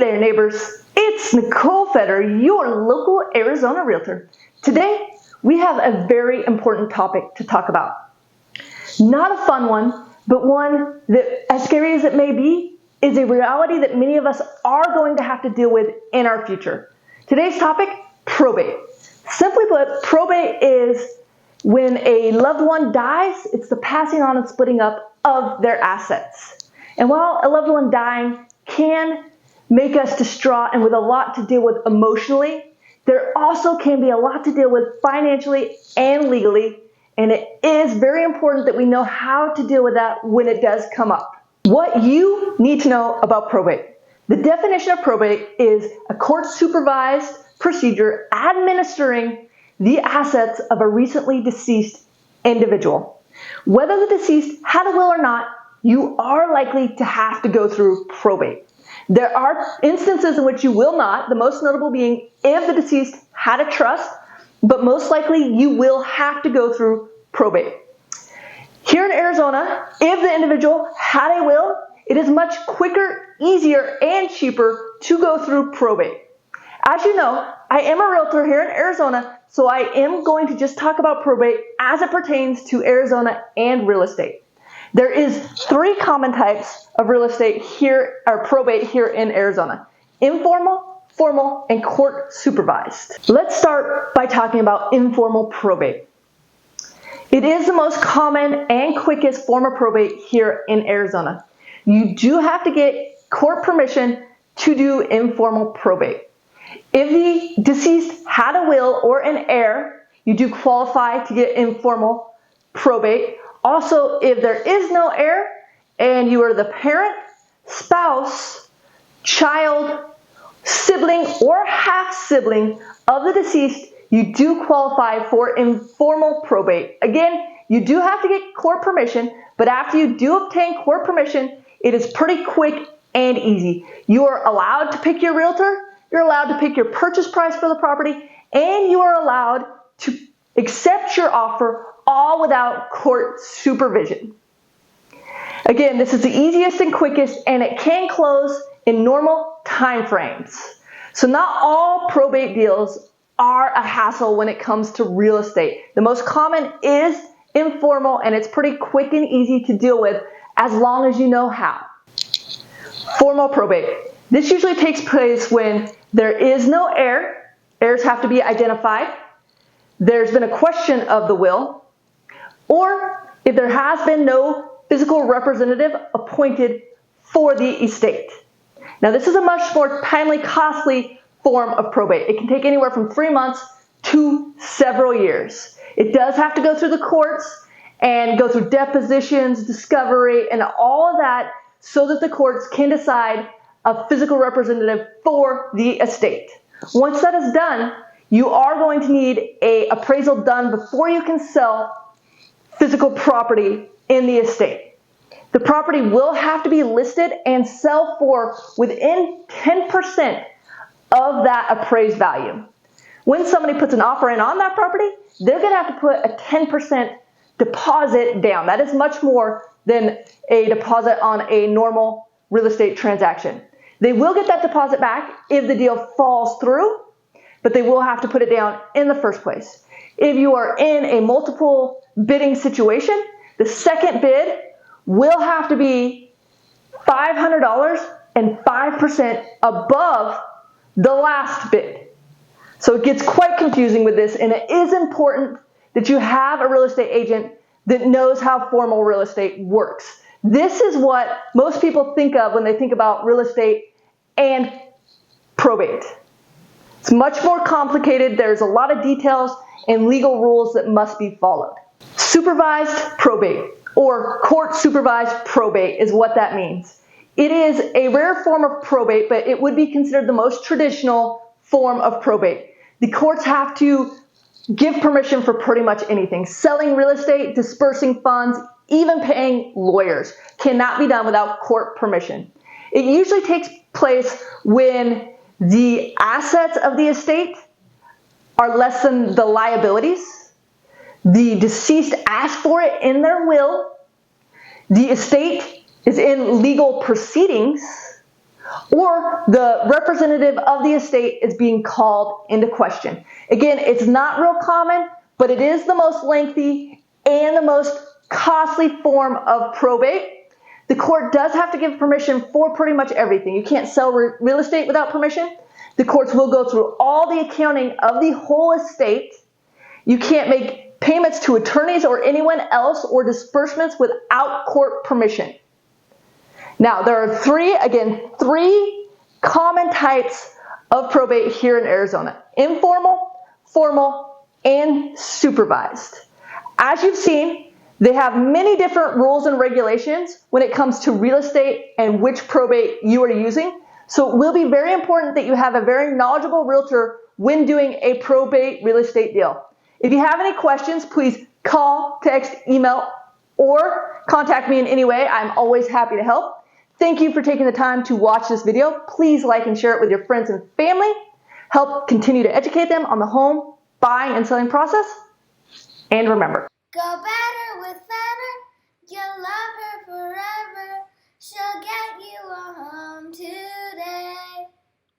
there, neighbors. It's Nicole Fetter, your local Arizona realtor. Today, we have a very important topic to talk about. Not a fun one, but one that, as scary as it may be, is a reality that many of us are going to have to deal with in our future. Today's topic, probate. Simply put, probate is when a loved one dies, it's the passing on and splitting up of their assets. And while a loved one dying can make us distraught and with a lot to deal with emotionally, there also can be a lot to deal with financially and legally, and it is very important that we know how to deal with that when it does come up. What you need to know about probate. The definition of probate is a court-supervised procedure administering the assets of a recently deceased individual. Whether the deceased had a will or not, you are likely to have to go through probate. There are instances in which you will not, the most notable being if the deceased had a trust, but most likely you will have to go through probate. Here in Arizona, if the individual had a will, it is much quicker, easier, and cheaper to go through probate. As you know, I am a realtor here in Arizona, so I am going to just talk about probate as it pertains to Arizona and real estate. There is 3 common types of real estate here, or probate here in Arizona: informal, formal, and court supervised. Let's start by talking about informal probate. It is the most common and quickest form of probate here in Arizona. You do have to get court permission to do informal probate. If the deceased had a will or an heir, you do qualify to get informal probate. Also, if there is no heir and you are the parent, spouse, child, sibling, or half-sibling of the deceased, you do qualify for informal probate. Again, you do have to get court permission, but after you do obtain court permission, it is pretty quick and easy. You are allowed to pick your realtor, you're allowed to pick your purchase price for the property, and you are allowed to accept your offer all without court supervision. Again, this is the easiest and quickest, and it can close in normal time frames. So not all probate deals are a hassle when it comes to real estate. The most common is informal, and it's pretty quick and easy to deal with as long as you know how. Formal probate. This usually takes place when there is no heir. Heirs have to be identified. There's been a question of the will, or if there has been no physical representative appointed for the estate. Now, this is a much more timely, costly form of probate. It can take anywhere from 3 months to several years. It does have to go through the courts and go through depositions, discovery, and all of that so that the courts can decide a physical representative for the estate. Once that is done, you are going to need an appraisal done before you can sell physical property in the estate. The property will have to be listed and sell for within 10% of that appraised value. When somebody puts an offer in on that property, they're going to have to put a 10% deposit down. That is much more than a deposit on a normal real estate transaction. They will get that deposit back if the deal falls through, but they will have to put it down in the first place. If you are in a multiple bidding situation, the second bid will have to be $500 and 5% above the last bid. So it gets quite confusing with this, and it is important that you have a real estate agent that knows how formal real estate works. This is what most people think of when they think about real estate and probate. It's much more complicated. There's a lot of details and legal rules that must be followed. Supervised probate, or court-supervised probate, is what that means. It is a rare form of probate, but it would be considered the most traditional form of probate. The courts have to give permission for pretty much anything. Selling real estate, dispersing funds, even paying lawyers cannot be done without court permission. It usually takes place when the assets of the estate are less than the liabilities. The deceased asked for it in their will. The estate is in legal proceedings, or the representative of the estate is being called into question. Again, it's not real common, but it is the most lengthy and the most costly form of probate. The court does have to give permission for pretty much everything. You can't sell real estate without permission. The courts will go through all the accounting of the whole estate. You can't make payments to attorneys or anyone else or disbursements without court permission. Now, there are three common types of probate here in Arizona: informal, formal, and supervised. As you've seen, they have many different rules and regulations when it comes to real estate and which probate you are using. So it will be very important that you have a very knowledgeable realtor when doing a probate real estate deal. If you have any questions, please call, text, email, or contact me in any way. I'm always happy to help. Thank you for taking the time to watch this video. Please like and share it with your friends and family. Help continue to educate them on the home buying and selling process. And remember, go back.